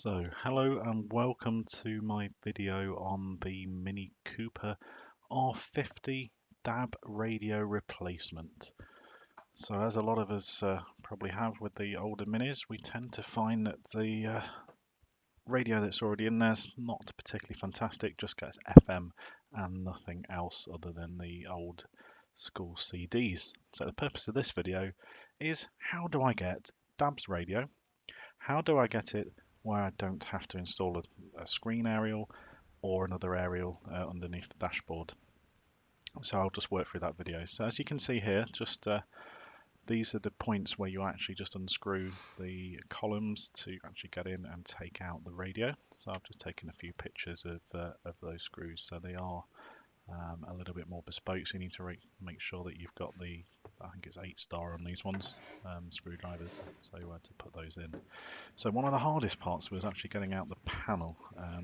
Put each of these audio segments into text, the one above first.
So, hello and welcome to my video on the Mini Cooper R50 DAB radio replacement. So, as a lot of us probably have with the older Minis, we tend to find that the radio that's already in there is not particularly fantastic, just gets FM and nothing else other than the old school CDs. So, the purpose of this video is how do I get DAB's radio? How do I get it where I don't have to install a screen aerial or another aerial underneath the dashboard? So I'll just work through that video. So as you can see here, just these are the points where you actually just unscrew the columns to actually get in and take out the radio. So I've just taken a few pictures of those screws. So they are a little bit more bespoke, so you need to make sure that you've got the, I think it's 8-star on these ones, screwdrivers, so to put those in. So one of the hardest parts was actually getting out the panel,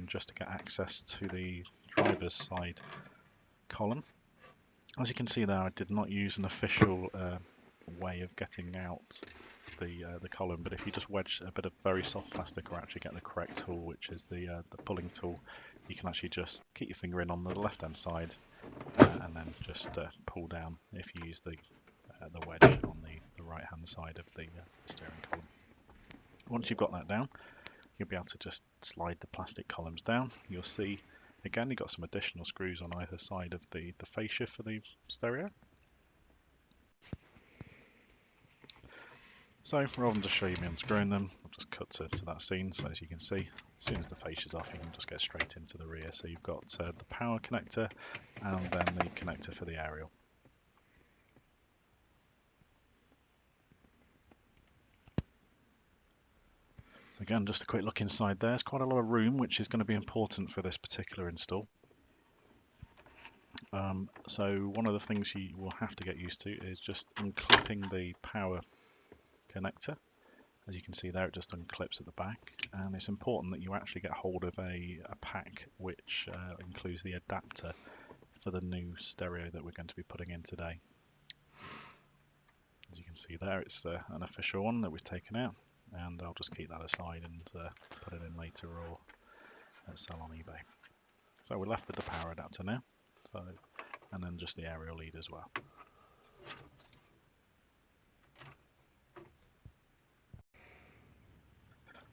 just to get access to the driver's side column. As you can see there, I did not use an official way of getting out the column, but if you just wedge a bit of very soft plastic or actually get the correct tool, which is the pulling tool, you can actually just keep your finger in on the left hand side and then just pull down if you use the wedge on the right hand side of the steering column. Once you've got that down, you'll be able to just slide the plastic columns down. You'll see again you've got some additional screws on either side of the fascia for the stereo. So rather than just show you me unscrewing them, I'll just cut to that scene. So as you can see, as soon as the fascia's off, you can just go straight into the rear. So you've got the power connector and then the connector for the aerial. So again, just a quick look inside there. There's quite a lot of room, which is going to be important for this particular install. So one of the things you will have to get used to is just unclipping the power connector. As you can see there, it just unclips at the back, and it's important that you actually get hold of a pack which includes the adapter for the new stereo that we're going to be putting in today. As you can see there, it's an official one that we've taken out, and I'll just keep that aside and put it in later or sell on eBay. So we're left with the power adapter now, and then just the aerial lead as well.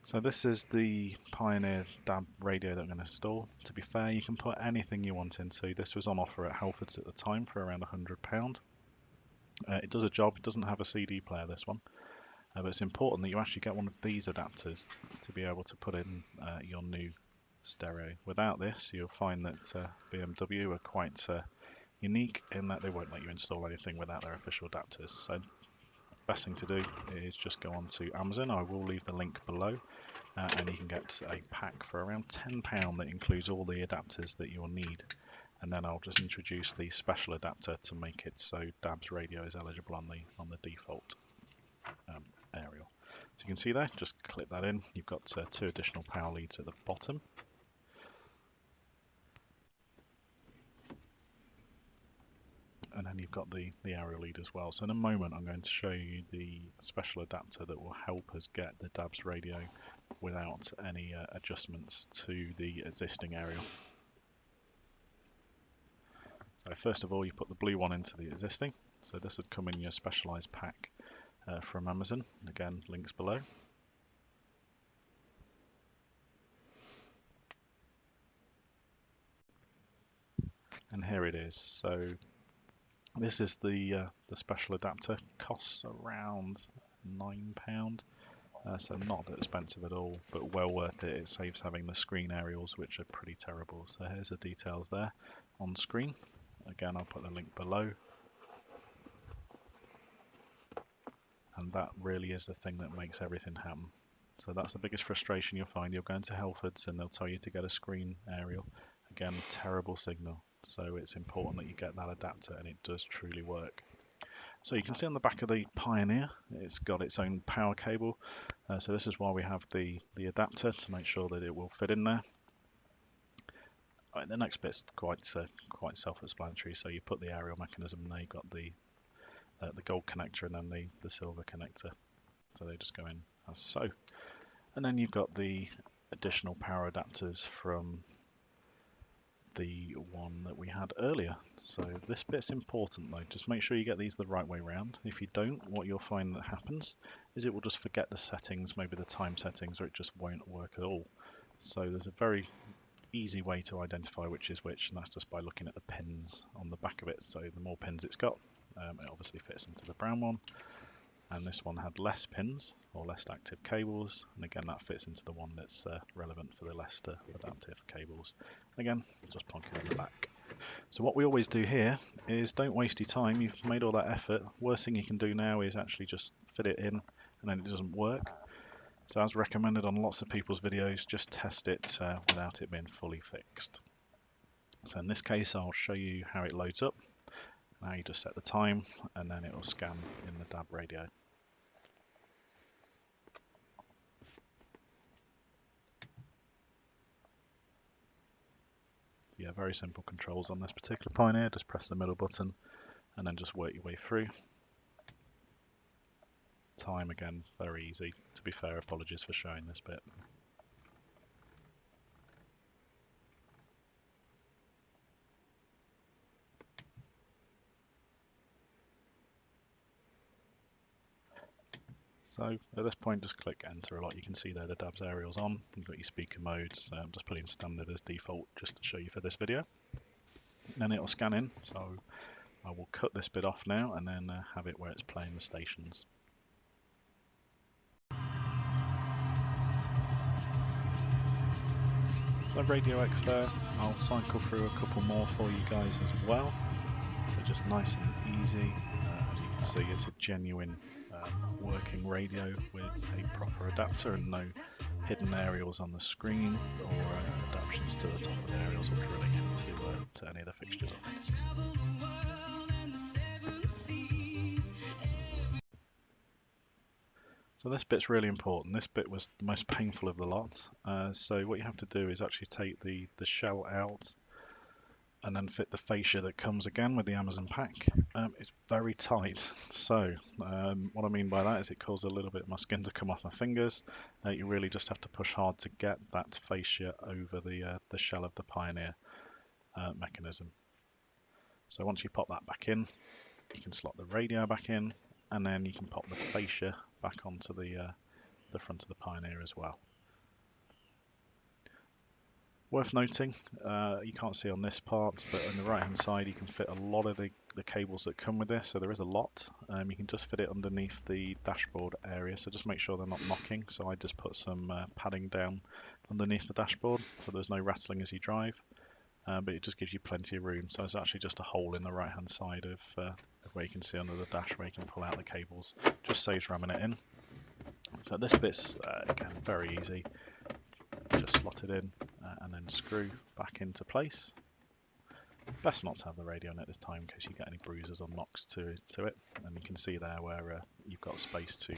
So this is the Pioneer DAB radio that I'm going to install. To be fair, you can put anything you want into. This was on offer at Halfords at the time for around £100. It does a job. It doesn't have a CD player, this one. But it's important that you actually get one of these adapters to be able to put in your new stereo. Without this, you'll find that BMW are quite unique in that they won't let you install anything without their official adapters. So best thing to do is just go on to Amazon. I will leave the link below, and you can get a pack for around £10 that includes all the adapters that you'll need. And then I'll just introduce the special adapter to make it so DAB's radio is eligible on the default aerial. So you can see there, just clip that in. You've got 2 additional power leads at the bottom. And then you've got the aerial lead as well. So in a moment I'm going to show you the special adapter that will help us get the DAB's radio without any adjustments to the existing aerial. So first of all, you put the blue one into the existing. So this would come in your specialized pack from Amazon. Again, links below. And here it is. So this is the special adapter. Costs around £9, so not that expensive at all, but well worth it. It saves having the screen aerials, which are pretty terrible. So here's the details there on screen. Again, I'll put the link below. And that really is the thing that makes everything happen. So that's the biggest frustration you'll find. You're going to Halfords and they'll tell you to get a screen aerial. Again, terrible signal. So it's important that you get that adapter, and it does truly work. So you can see on the back of the Pioneer, it's got its own power cable. So this is why we have the adapter, to make sure that it will fit in there. Right, the next bit's quite self-explanatory. So you put the aerial mechanism there, you've got the gold connector and then the silver connector. So they just go in as so. And then you've got the additional power adapters from the one that we had earlier. So this bit's important though, just make sure you get these the right way round. If you don't, what you'll find that happens is it will just forget the settings, maybe the time settings, or it just won't work at all. So there's a very easy way to identify which is which, and that's just by looking at the pins on the back of it. So the more pins it's got, it obviously fits into the brown one, and this one had less pins or less active cables, and again that fits into the one that's relevant for the less adaptive cables. Again, just plonking it in the back. So what we always do here is don't waste your time. You've made all that effort. Worst thing you can do now is actually just fit it in and then it doesn't work. So as recommended on lots of people's videos, just test it without it being fully fixed. So in this case I'll show you how it loads up. Now you just set the time and then it will scan in the DAB radio. Yeah, very simple controls on this particular Pioneer. Just press the middle button and then just work your way through. Time again, very easy. To be fair, apologies for showing this bit. So at this point just click enter a lot. You can see there the DAB's aerial's on. You've got your speaker modes. I'm just putting standard as default just to show you for this video. And then it'll scan in. So I will cut this bit off now and then have it where it's playing the stations. So Radio X there. I'll cycle through a couple more for you guys as well. So just nice and easy. As you can see, it's a genuine working radio with a proper adapter and no hidden aerials on the screen or adaptations to the top of the aerials which relate to any of the fixtures or fittings. So this bit's really important. This bit was the most painful of the lot. So what you have to do is actually take the shell out and then fit the fascia that comes again with the Amazon pack. It's very tight, so what I mean by that is it caused a little bit of my skin to come off my fingers. You really just have to push hard to get that fascia over the shell of the Pioneer mechanism. So once you pop that back in, you can slot the radio back in, and then you can pop the fascia back onto the front of the Pioneer as well. Worth noting, you can't see on this part, but on the right hand side you can fit a lot of the cables that come with this, so there is a lot. You can just fit it underneath the dashboard area, so just make sure they're not knocking. So I just put some padding down underneath the dashboard so there's no rattling as you drive, but it just gives you plenty of room. So it's actually just a hole in the right hand side of where you can see under the dash where you can pull out the cables. Just saves ramming it in. So this bit's again very easy. Just slot it in and then screw back into place. Best not to have the radio in at this time in case you get any bruises or knocks to it. And you can see there where you've got space to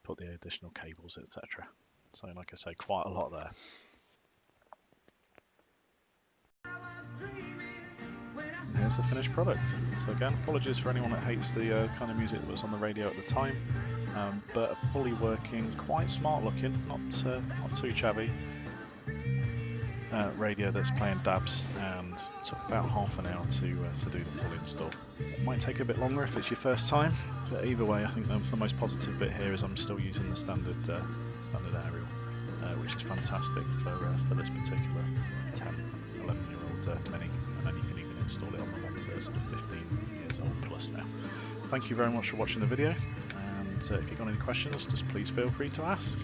put the additional cables, etc. So like I say, quite a lot there. And here's the finished product. So again, apologies for anyone that hates the kind of music that was on the radio at the time. But a fully working, quite smart looking, not too chavvy radio that's playing DABs, and took about half an hour to do the full install. It might take a bit longer if it's your first time, but either way I think the most positive bit here is I'm still using the standard aerial, which is fantastic for this particular 10, 11-year-old Mini, and then you can even install it on the ones that are sort of 15 years old plus now. Thank you very much for watching the video. If you've got any questions, just please feel free to ask.